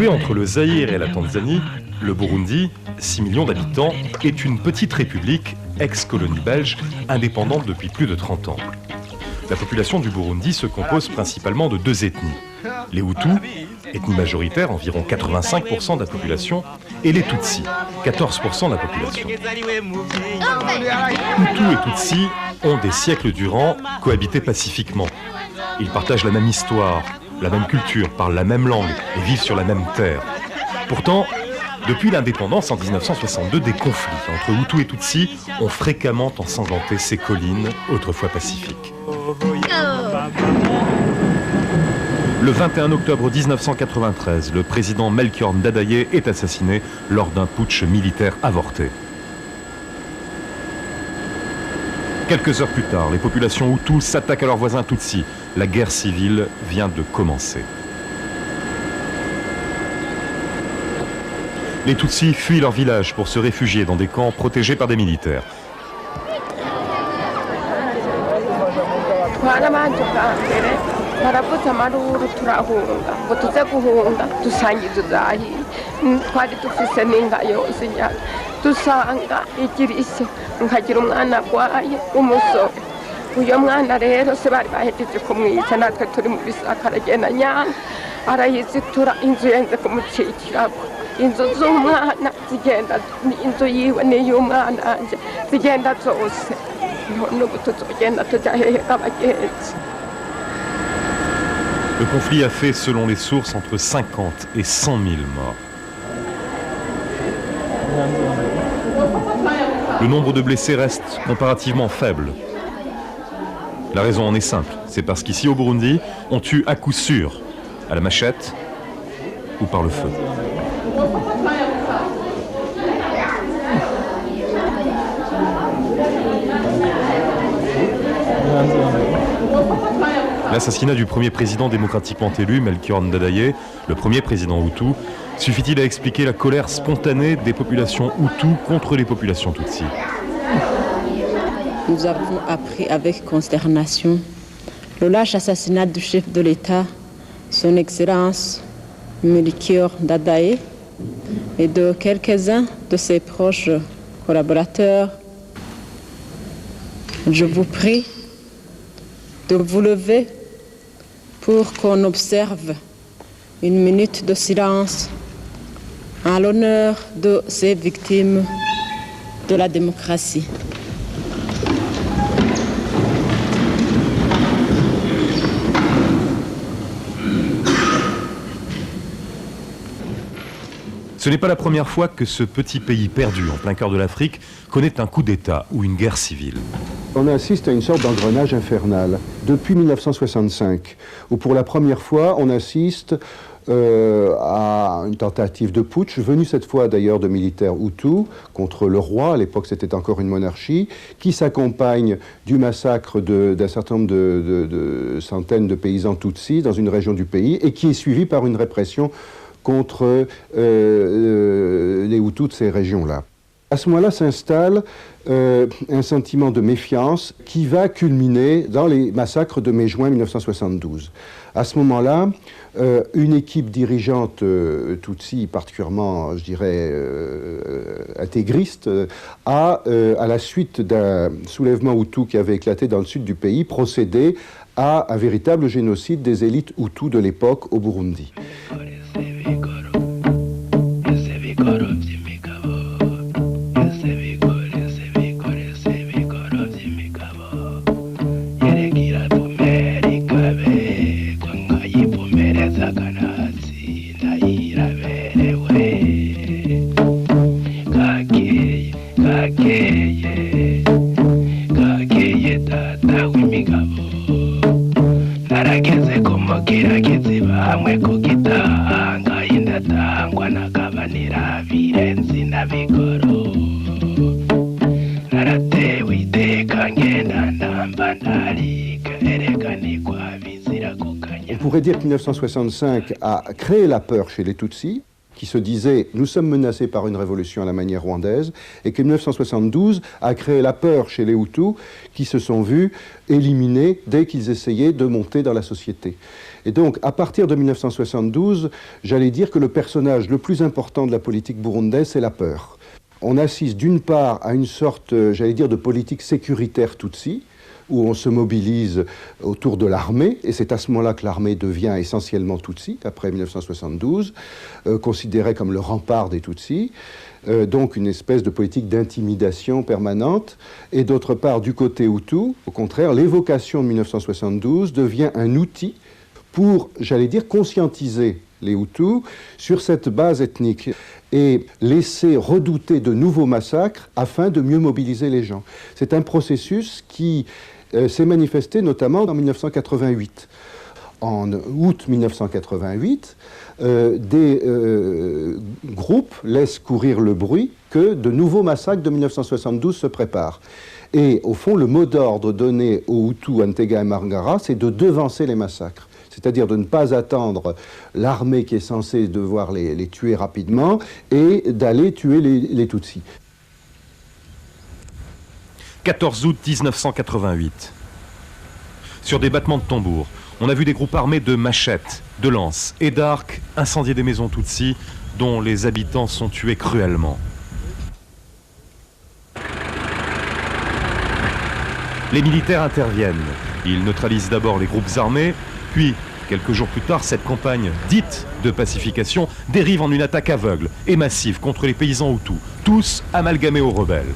Situé entre le Zaïre et la Tanzanie, le Burundi, 6 millions d'habitants, est une petite république, ex-colonie belge, indépendante depuis plus de 30 ans. La population du Burundi se compose principalement de deux ethnies. Les Hutus, ethnie majoritaire, environ 85% de la population, et les Tutsis, 14% de la population. Hutus et Tutsis ont des siècles durant cohabité pacifiquement. Ils partagent la même histoire, la même culture, parlent la même langue et vivent sur la même terre. Pourtant, depuis l'indépendance en 1962, des conflits entre Hutus et Tutsis ont fréquemment ensanglanté ces collines, autrefois pacifiques. Le 21 octobre 1993, le président Melchior Ndadaye est assassiné lors d'un putsch militaire avorté. Quelques heures plus tard, les populations Hutus s'attaquent à leurs voisins Tutsis. La guerre civile vient de commencer. Les Tutsis fuient leur village pour se réfugier dans des camps protégés par des militaires. uyo mwana rero se bari bahejeje kumwica natwe turi mu bisaka aragenda nyanga arayizitura inzu yenze kumucikirako inzu z'umwana zigenda inzu yiwe n'iy'umwana anje zigenda zose n'ubu tuzogenda tujya hehe abagenzi. Le conflit a fait, selon les sources, entre 50 et 100 000 morts. Le nombre de blessés reste comparativement faible. La raison en est simple, c'est parce qu'ici au Burundi, on tue à coup sûr, à la machette ou par le feu. L'assassinat du premier président démocratiquement élu, Melchior Ndadaye, le premier président Hutu, suffit-il à expliquer la colère spontanée des populations Hutus contre les populations Tutsis? Nous avons appris avec consternation le lâche assassinat du chef de l'État, son Excellence Melchior Ndadaye, et de quelques-uns de ses proches collaborateurs. Je vous prie de vous lever pour qu'on observe une minute de silence en l'honneur de ces victimes de la démocratie. Ce n'est pas la première fois que ce petit pays perdu en plein cœur de l'Afrique connaît un coup d'État ou une guerre civile. On assiste à une sorte d'engrenage infernal depuis 1965, où pour la première fois on assiste à une tentative de putsch, venue cette fois d'ailleurs de militaires Hutus contre le roi, à l'époque c'était encore une monarchie, qui s'accompagne du massacre d'un certain nombre de centaines de paysans Tutsis dans une région du pays, et qui est suivi par une répression contre les Hutus de ces régions-là. À ce moment-là s'installe un sentiment de méfiance qui va culminer dans les massacres de mai-juin 1972. À ce moment-là, une équipe dirigeante Tutsi, particulièrement, je dirais, intégriste, a, à la suite d'un soulèvement Hutu qui avait éclaté dans le sud du pays, procédé à un véritable génocide des élites Hutus de l'époque au Burundi. On pourrait dire que 1965 a créé la peur chez les Tutsis, qui se disait « nous sommes menacés par une révolution à la manière rwandaise » et que 1972 a créé la peur chez les Hutus qui se sont vus éliminés dès qu'ils essayaient de monter dans la société. Et donc, à partir de 1972, j'allais dire que le personnage le plus important de la politique burundaise, c'est la peur. On assiste d'une part à une sorte, j'allais dire, de politique sécuritaire Tutsi, où on se mobilise autour de l'armée, et c'est à ce moment-là que l'armée devient essentiellement Tutsi, après 1972, considérée comme le rempart des Tutsis, donc une espèce de politique d'intimidation permanente, et d'autre part, du côté Hutu, au contraire, l'évocation de 1972 devient un outil pour, j'allais dire, conscientiser les Hutus sur cette base ethnique et laisser redouter de nouveaux massacres afin de mieux mobiliser les gens. C'est un processus qui s'est manifesté notamment en 1988. En août 1988, des groupes laissent courir le bruit que de nouveaux massacres de 1972 se préparent. Et au fond, le mot d'ordre donné aux Hutus, Antega et Margara, c'est de devancer les massacres. C'est-à-dire de ne pas attendre l'armée qui est censée devoir les tuer rapidement et d'aller tuer les Tutsis. 14 août 1988. Sur des battements de tambours, on a vu des groupes armés de machettes, de lances et d'arcs incendier des maisons Tutsis dont les habitants sont tués cruellement. Les militaires interviennent. Ils neutralisent d'abord les groupes armés, puis, quelques jours plus tard, cette campagne dite de pacification dérive en une attaque aveugle et massive contre les paysans Hutus, tous amalgamés aux rebelles.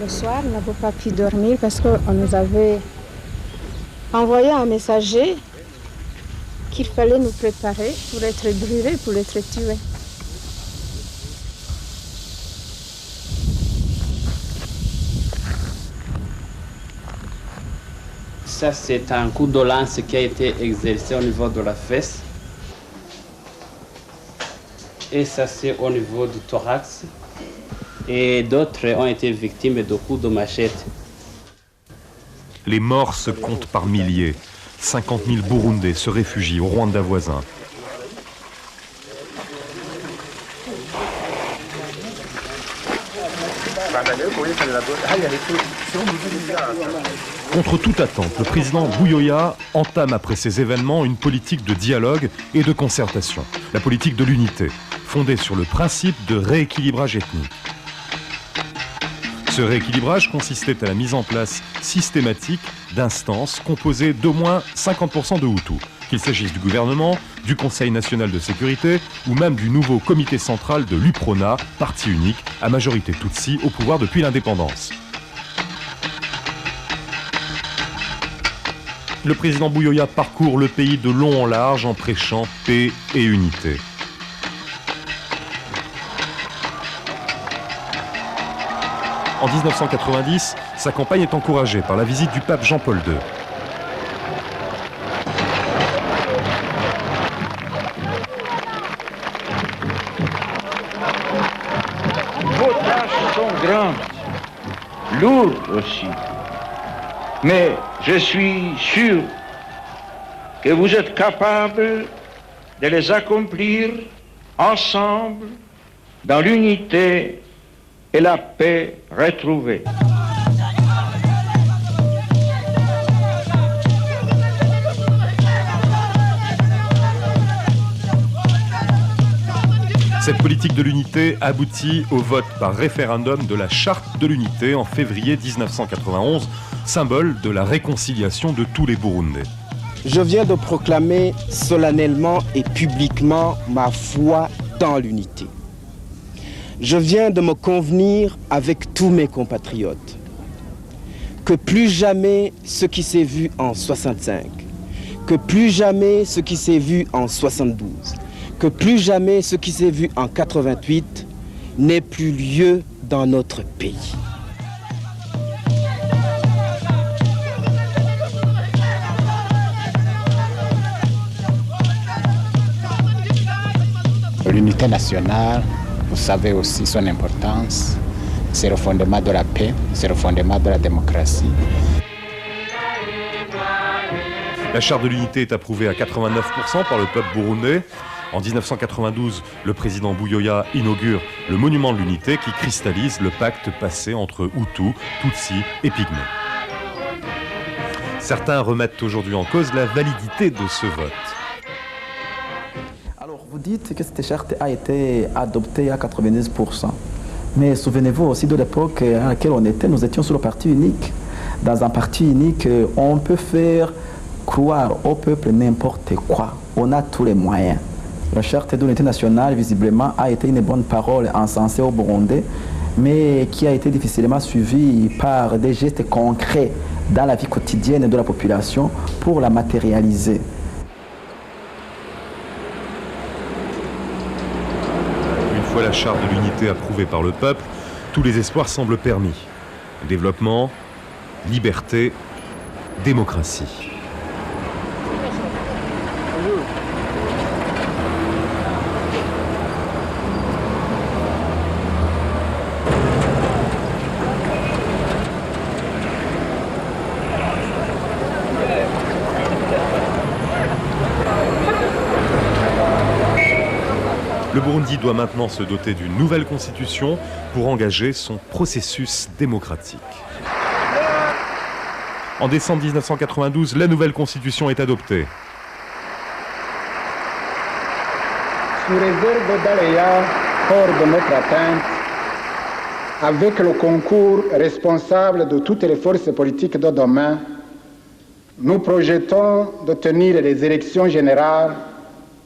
Le soir, on n'avait pas pu dormir parce qu'on nous avait envoyé un messager qu'il fallait nous préparer pour être brûlés, pour être tués. Ça, c'est un coup de lance qui a été exercé au niveau de la fesse. Et ça, c'est au niveau du thorax. Et d'autres ont été victimes de coups de machette. Les morts se comptent par milliers. 50 000 Burundais se réfugient au Rwanda voisin. Contre toute attente, le président Buyoya entame après ces événements une politique de dialogue et de concertation, la politique de l'unité, fondée sur le principe de rééquilibrage ethnique. Ce rééquilibrage consistait à la mise en place systématique d'instances composées d'au moins 50% de Hutus, qu'il s'agisse du gouvernement, du Conseil national de sécurité ou même du nouveau comité central de l'UPRONA, parti unique à majorité Tutsi au pouvoir depuis l'indépendance. Le président Buyoya parcourt le pays de long en large en prêchant paix et unité. En 1990, sa campagne est encouragée par la visite du pape Jean-Paul II. Vos tâches sont grandes, lourdes aussi. Mais je suis sûr que vous êtes capables de les accomplir ensemble dans l'unité et la paix retrouvée. Cette politique de l'unité aboutit au vote par référendum de la Charte de l'unité en février 1991, symbole de la réconciliation de tous les Burundais. Je viens de proclamer solennellement et publiquement ma foi dans l'unité. Je viens de me convenir avec tous mes compatriotes que plus jamais ce qui s'est vu en 65, que plus jamais ce qui s'est vu en 72, que plus jamais ce qui s'est vu en 88 n'ait plus lieu dans notre pays. L'unité nationale, vous savez aussi son importance, c'est le fondement de la paix, c'est le fondement de la démocratie. La charte de l'unité est approuvée à 89% par le peuple burundais. En 1992, le président Buyoya inaugure le monument de l'unité qui cristallise le pacte passé entre Hutus, Tutsis et Pygmées. Certains remettent aujourd'hui en cause la validité de ce vote. Alors, vous dites que cette charte a été adoptée à 90%. Mais souvenez-vous aussi de l'époque à laquelle on était, nous étions sur le parti unique. Dans un parti unique, on peut faire croire au peuple n'importe quoi. On a tous les moyens. La charte de l'unité nationale, visiblement, a été une bonne parole encensée au Burundais, mais qui a été difficilement suivie par des gestes concrets dans la vie quotidienne de la population pour la matérialiser. Une fois la charte de l'unité approuvée par le peuple, tous les espoirs semblent permis. Développement, liberté, démocratie. Le Burundi doit maintenant se doter d'une nouvelle constitution pour engager son processus démocratique. En décembre 1992, la nouvelle constitution est adoptée. Sous réserve d'aléas hors de notre atteinte, avec le concours responsable de toutes les forces politiques de demain, nous projetons de tenir les élections générales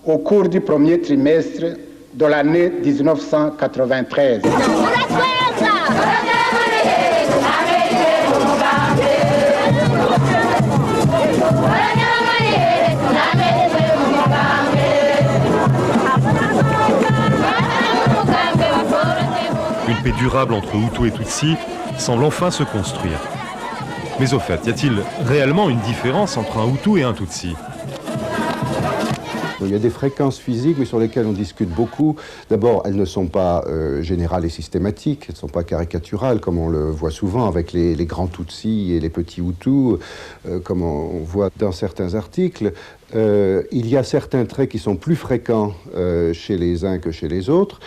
au cours du premier trimestre de l'année 1993. Une paix durable entre Hutus et Tutsis semble enfin se construire. Mais au fait, y a-t-il réellement une différence entre un Hutu et un Tutsi ? Il y a des fréquences physiques, mais sur lesquelles on discute beaucoup. D'abord, elles ne sont pas générales et systématiques, elles ne sont pas caricaturales, comme on le voit souvent avec les grands Tutsis et les petits Hutus, comme on voit dans certains articles. Il y a certains traits qui sont plus fréquents chez les uns que chez les autres.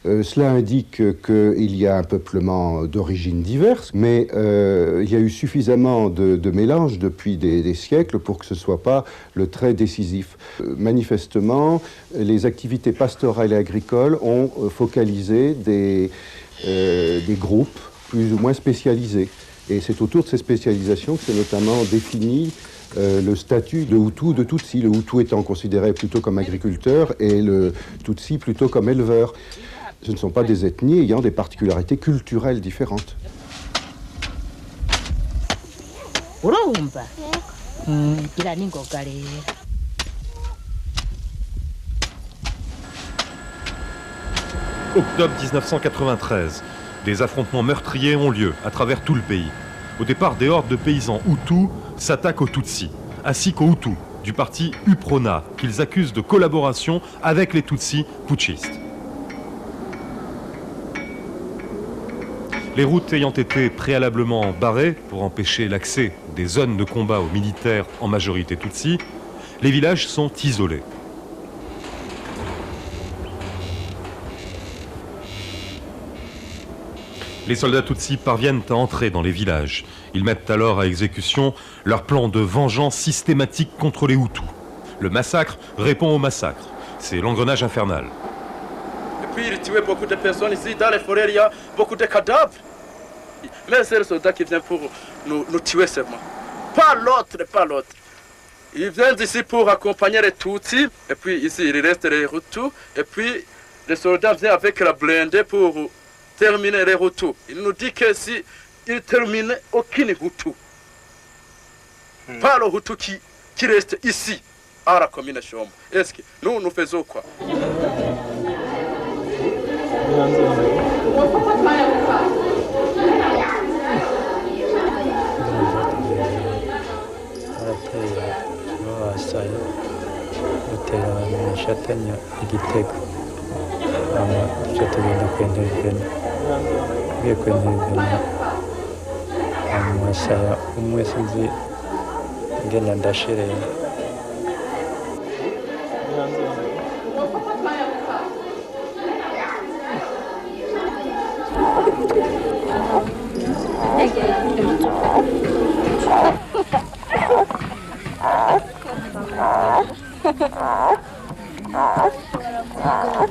Cela indique qu'il y a un peuplement d'origines diverses, mais il y a eu suffisamment de mélanges depuis des siècles pour que ce ne soit pas le trait décisif. Manifestement, les activités pastorales et agricoles ont focalisé des groupes plus ou moins spécialisés. Et c'est autour de ces spécialisations que c'est notamment défini le statut de Hutu ou de Tutsi. Le Hutu étant considéré plutôt comme agriculteur et le Tutsi plutôt comme éleveur. Ce ne sont pas des ethnies ayant des particularités culturelles différentes. Octobre 1993, des affrontements meurtriers ont lieu à travers tout le pays. Au départ, des hordes de paysans Hutus s'attaquent aux Tutsis, ainsi qu'aux Hutus du parti UPRONA, qu'ils accusent de collaboration avec les Tutsis putschistes. Les routes ayant été préalablement barrées pour empêcher l'accès des zones de combat aux militaires en majorité Tutsis, les villages sont isolés. Les soldats Tutsis parviennent à entrer dans les villages. Ils mettent alors à exécution leur plan de vengeance systématique contre les Hutus. Le massacre répond au massacre. C'est l'engrenage infernal. Et puis il tuait beaucoup de personnes ici. Dans les forêts, il y a beaucoup de cadavres. Mais c'est le soldat qui vient pour nous tuer seulement. Pas l'autre, pas l'autre. Ils viennent ici pour accompagner les Tutsis. Et puis ici, il reste les Hutus. Et puis les soldats viennent avec la blindée pour terminer les Hutus. Il nous dit que si il termine aucun Hutu, pas le Hutu qui reste ici, à la commune Chombo. Est-ce que nous faisons quoi? Shatanya igitego tugenda kwenderezanya ugiye kwenderezanya amasaya umwe sinzi ngenda ndashireye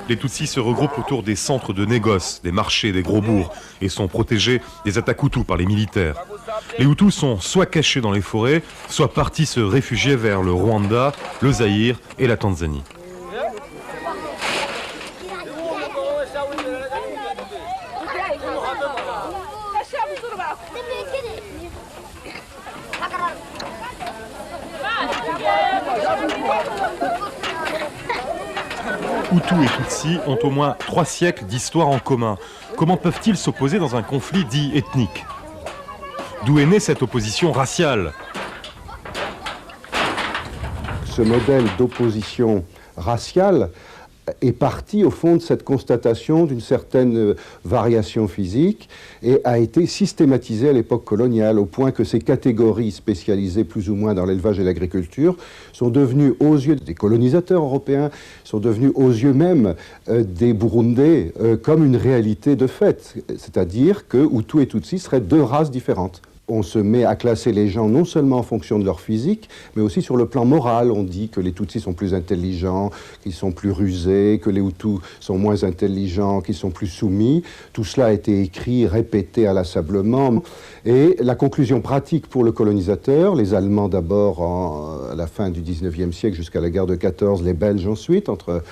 Les Tutsis se regroupent autour des centres de négoce, des marchés, des gros bourgs et sont protégés des attaques Hutus par les militaires. Les Hutus sont soit cachés dans les forêts, soit partis se réfugier vers le Rwanda, le Zaïre et la Tanzanie. Hutus et Tutsis ont au moins 3 siècles d'histoire en commun. Comment peuvent-ils s'opposer dans un conflit dit ethnique? D'où est née cette opposition raciale? Ce modèle d'opposition raciale est parti au fond de cette constatation d'une certaine variation physique et a été systématisé à l'époque coloniale, au point que ces catégories spécialisées plus ou moins dans l'élevage et l'agriculture sont devenues aux yeux des colonisateurs européens, sont devenues aux yeux même des Burundais comme une réalité de fait, c'est-à-dire que Hutus et Tutsis seraient 2 races différentes. On se met à classer les gens non seulement en fonction de leur physique, mais aussi sur le plan moral. On dit que les Tutsis sont plus intelligents, qu'ils sont plus rusés, que les Hutus sont moins intelligents, qu'ils sont plus soumis. Tout cela a été écrit, répété inlassablement. Et la conclusion pratique pour le colonisateur, les Allemands d'abord à la fin du 19e siècle jusqu'à la guerre de 14, les Belges ensuite, entre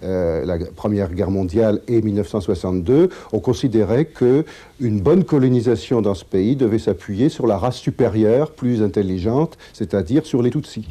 la Première Guerre mondiale et 1962, on considérait qu'une bonne colonisation dans ce pays devait s'appuyer sur la race supérieure, plus intelligente, c'est-à-dire sur les Tutsis.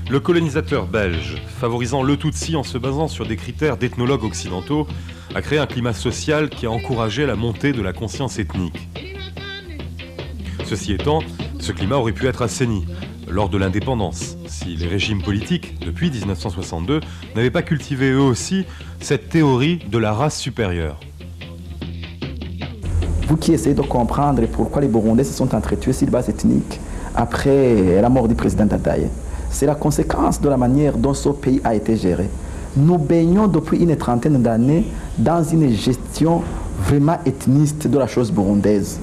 Le colonisateur belge, favorisant le Tutsi en se basant sur des critères d'ethnologues occidentaux, a créé un climat social qui a encouragé la montée de la conscience ethnique. Ceci étant, ce climat aurait pu être assaini lors de l'indépendance, si les régimes politiques, depuis 1962, n'avaient pas cultivé eux aussi cette théorie de la race supérieure. Vous qui essayez de comprendre pourquoi les Burundais se sont entretués sur base ethnique après la mort du président Dadaye, c'est la conséquence de la manière dont ce pays a été géré. Nous baignons depuis une trentaine d'années dans une gestion vraiment ethniste de la chose burundaise.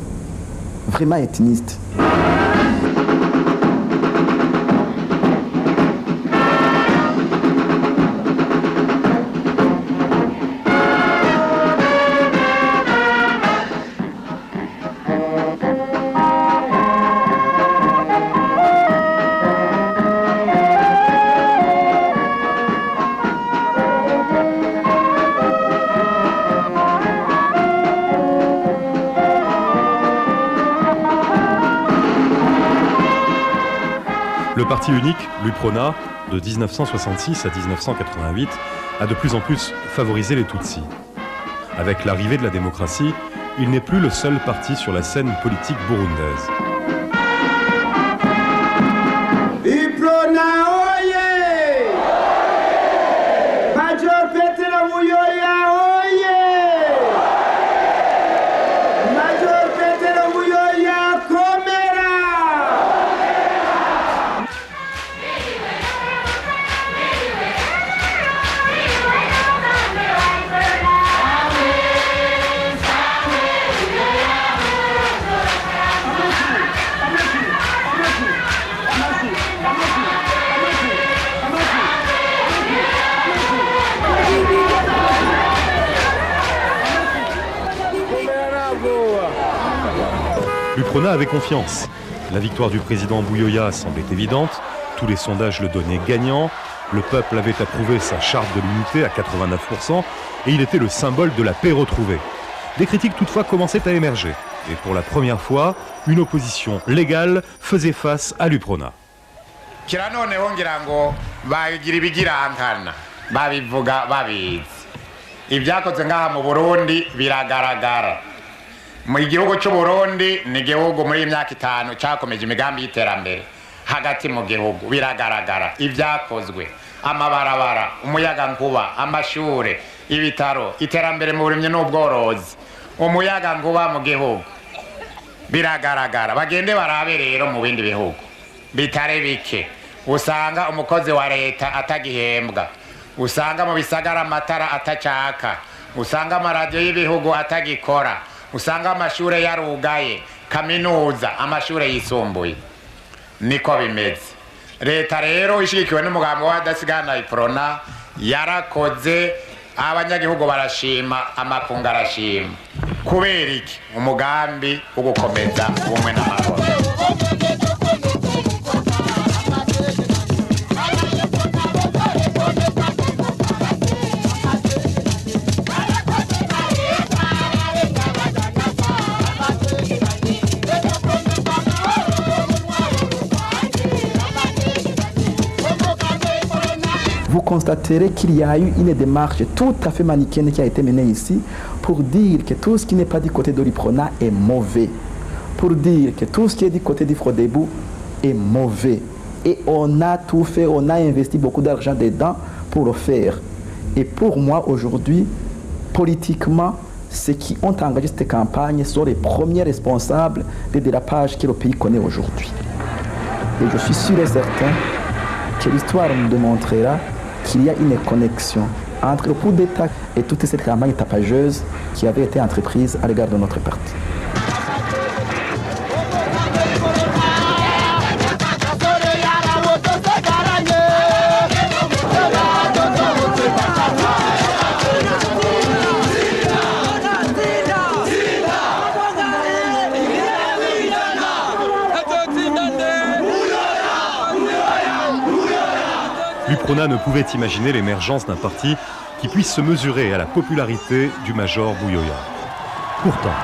Vraiment ethniste. Le parti unique, l'UPRONA, de 1966 à 1988, a de plus en plus favorisé les Tutsis. Avec l'arrivée de la démocratie, il n'est plus le seul parti sur la scène politique burundaise. UPRONA oye! Major Petero Buyoya oye! Major Petero Buyoya komera! L'UPRONA avait confiance. La victoire du président Buyoya semblait évidente, tous les sondages le donnaient gagnant, le peuple avait approuvé sa charte de l'unité à 89% et il était le symbole de la paix retrouvée. Des critiques toutefois commençaient à émerger et pour la première fois, une opposition légale faisait face à l'UPRONA. kira noneho ngira ngo bagira ibigirankana babivuga babizi ibyakozwe ngaha mu Burundi biragaragara mu gihugu cy'u Burundi ni igihugu muri imyaka 5 cyakomeje imigambi y'iterambere hagati mu gihugu biragaragara ibyakozwe amabarabara umuyaga nkuba amashure ibitaro iterambere mu burimye n'ubworozi umuyaga nkuba mu gihugu biragaragara bagende barabe rero mu bindi bihugu bitare bike usanga umukozi wa leta atagihembwa, usanga mu bisagara amatara atacaka, usanga amaradiyo y'ibihugu atagikora, usanga amashuri yarugaye, kaminuza, amashuri yisumbuye. Niko bimeze. Leta rero ishigikiwe n'umugambi wa Dasigana Iprona yarakoze, abanyagihugu barashima, amakungu arashima. Kubera iki? Umugambi wo gukomeza ubumwe n'amahoro. Vous constaterez qu'il y a eu une démarche tout à fait manichéenne qui a été menée ici pour dire que tout ce qui n'est pas du côté de l'Iprona est mauvais, pour dire que tout ce qui est du côté du Frodebou est mauvais. Et on a tout fait, on a investi beaucoup d'argent dedans pour le faire. Et pour moi aujourd'hui, politiquement, ceux qui ont engagé cette campagne sont les premiers responsables des dérapages que le pays connaît aujourd'hui. Et je suis sûr et certain que l'histoire nous démontrera qu'il y a une connexion entre le coup d'État et toute cette campagne tapageuse qui avait été entreprise à l'égard de notre parti. L'UPRONA ne pouvait imaginer l'émergence d'un parti qui puisse se mesurer à la popularité du Major Buyoya. Pourtant,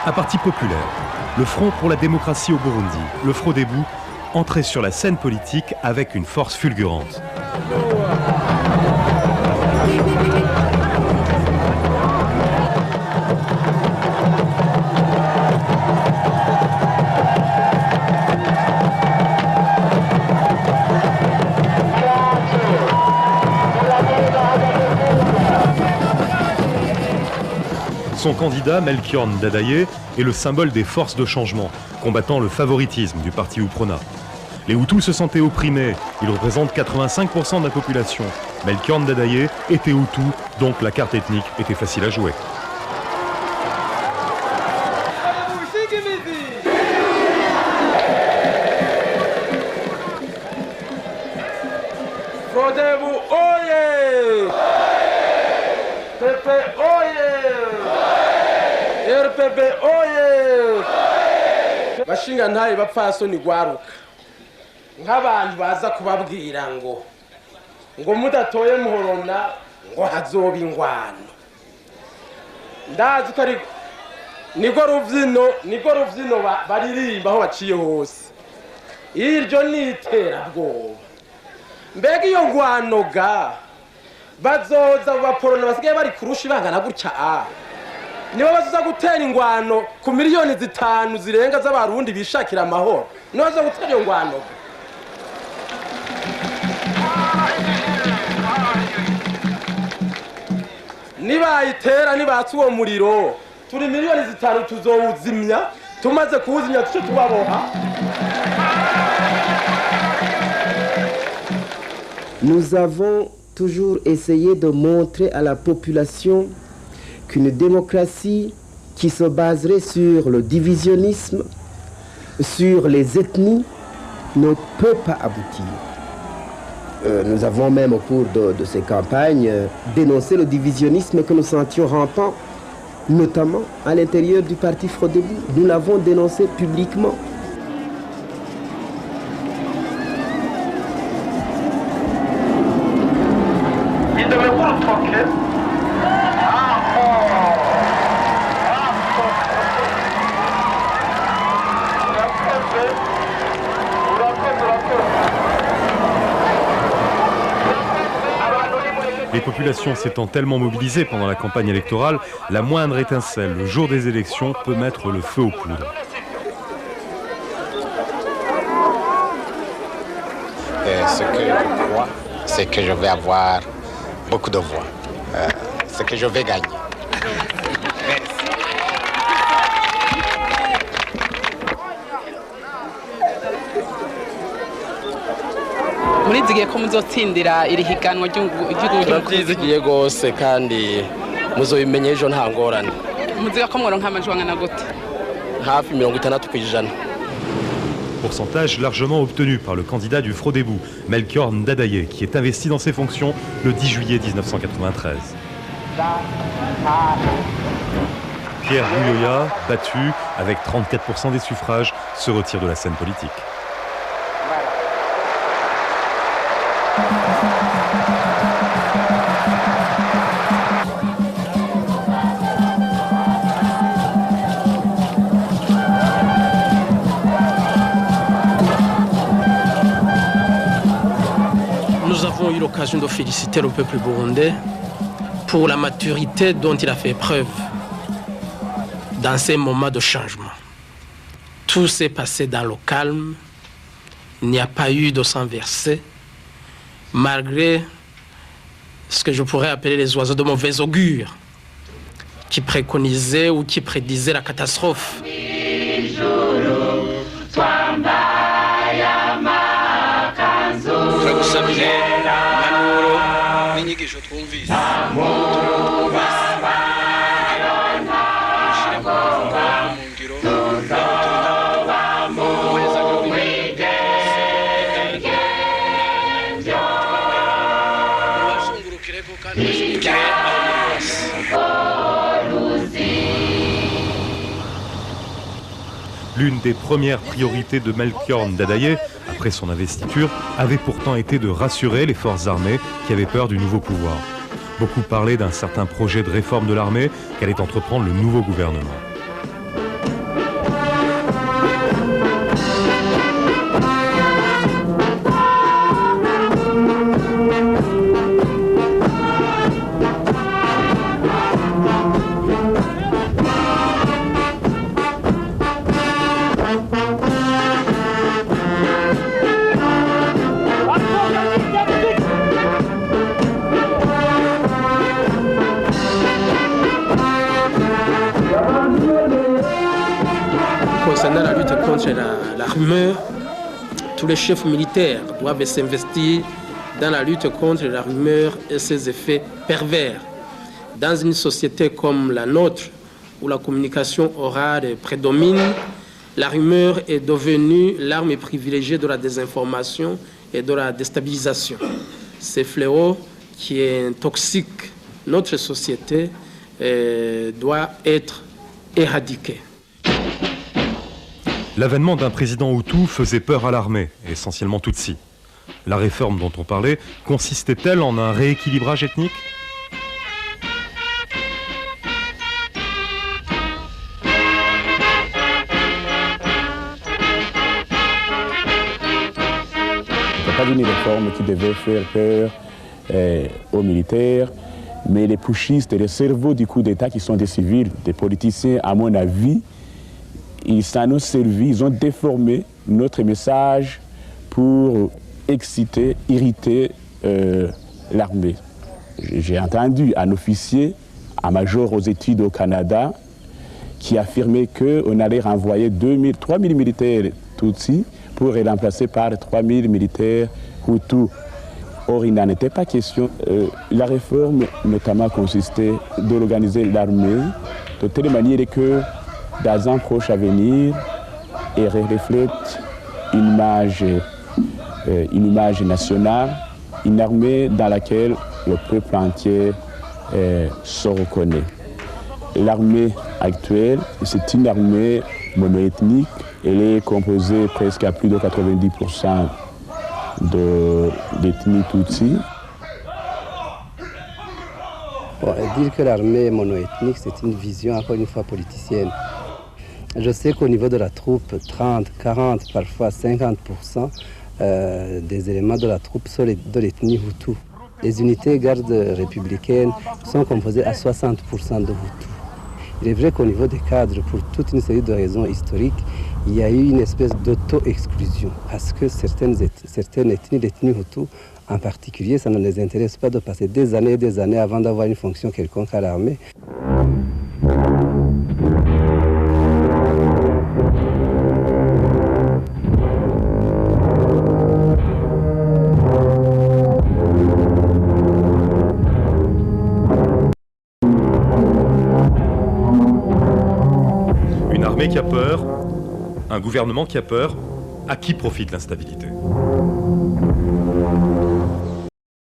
un parti populaire, le Front pour la démocratie au Burundi, le Frodebou, entrait sur la scène politique avec une force fulgurante. Son candidat, Melchior Ndadaye, est le symbole des forces de changement, combattant le favoritisme du parti UPRONA. Les Hutus se sentaient opprimés, ils représentent 85% de la population. Melchior Ndadaye était Hutu, donc la carte ethnique était facile à jouer. Frodebou oye! Pepe oye! RPB oye! Bashinga ntaye bapfasoni gwaruka nk'abantu baza kubabwira ngo mudatoye muhorona ngo hazoba ingwano. Ndazi ko ari niko ruvyino baririmba aho baciye hose. Iryo ni iterabwoba. Mbega iyo ngwano ga bazoza baporona basigaye bari kurusha ibangana gutya nibo bazoza gutera ingwano ku miliyoni 5 zirenga z'abarundi bishakira amahoro. Nibo bazoza gutera iyo ngwano. Nibayitera nibatse uwo muriro turi miliyoni 5 tuzowuzimya, tumaze kuwuzimya tuce tubaboha. Nous avons toujours essayé de montrer à la population qu'une démocratie qui se baserait sur le divisionnisme, sur les ethnies, ne peut pas aboutir. Nous avons même au cours de ces campagnes dénoncé le divisionnisme que nous sentions rampant, notamment à l'intérieur du parti Frodebou. Nous l'avons dénoncé publiquement. Les populations s'étant tellement mobilisées pendant la campagne électorale, la moindre étincelle le jour des élections peut mettre le feu aux poudres. Ce que je crois, c'est que je vais avoir beaucoup de voix. C'est que je vais gagner. murizigiye ko muzotsindira iri higanwa ry'igihugu turabyizigiye rwose kandi muzobimenye ejo nta ngorane muziga ko mworonka amajwi angana gute hafi 60%. Pourcentage largement obtenu par le candidat du Frodébu, Melchior Ndadaye, qui est investi dans ses fonctions le 10 juillet 1993. Pierre Bouyoya, battu avec 34% des suffrages, se retire de la scène politique. Nous avons eu l'occasion de féliciter le peuple burundais pour la maturité dont il a fait preuve dans ces moments de changement. Tout s'est passé dans le calme, il n'y a pas eu de sang versé, malgré ce que je pourrais appeler les oiseaux de mauvais augure, qui préconisaient ou qui prédisaient la catastrophe. L'une des premières priorités de Melchior Ndadaye, après son investiture, avait pourtant été de rassurer les forces armées qui avaient peur du nouveau pouvoir. Beaucoup parlaient d'un certain projet de réforme de l'armée qu'allait entreprendre le nouveau gouvernement. Concernant la lutte contre la rumeur, tous les chefs militaires doivent s'investir dans la lutte contre la rumeur et ses effets pervers. Dans une société comme la nôtre, où la communication orale prédomine, la rumeur est devenue l'arme privilégiée de la désinformation et de la déstabilisation. Ce fléau qui intoxique notre société doit être éradiqué. L'avènement d'un président Hutu faisait peur à l'armée, essentiellement Tutsi. La réforme dont on parlait consistait-elle en un rééquilibrage ethnique ? Ce n'est pas une réforme qui devait faire peur aux militaires, mais les putschistes et les cerveaux du coup d'État qui sont des civils, des politiciens, à mon avis, ils s'en ont servi, ils ont déformé notre message pour exciter, irriter l'armée. J'ai entendu un officier, un major aux études au Canada, qui affirmait qu'on allait renvoyer 3000 militaires Tutsis pour les remplacer par 3000 militaires Hutus. Or, il n'en était pas question. La réforme, notamment, consistait d'organiser l'armée de telle manière que, dans un proche avenir, elle reflète une image nationale, une armée dans laquelle le peuple entier se reconnaît. L'armée actuelle, c'est une armée monoethnique. Elle est composée presque à plus de 90% d'ethnie Tutsi. Dire que l'armée est monoethnique, c'est une vision encore une fois politicienne. Je sais qu'au niveau de la troupe, 30, 40, parfois 50% des éléments de la troupe sont de l'ethnie Hutu. Les unités gardes républicaines sont composées à 60% de Hutu. Il est vrai qu'au niveau des cadres, pour toute une série de raisons historiques, il y a eu une espèce d'auto-exclusion. Parce que certaines ethnies, l'ethnie Hutu en particulier, ça ne les intéresse pas de passer des années et des années avant d'avoir une fonction quelconque à l'armée. armée qui a peur, un gouvernement qui a peur, à qui profite l'instabilité ?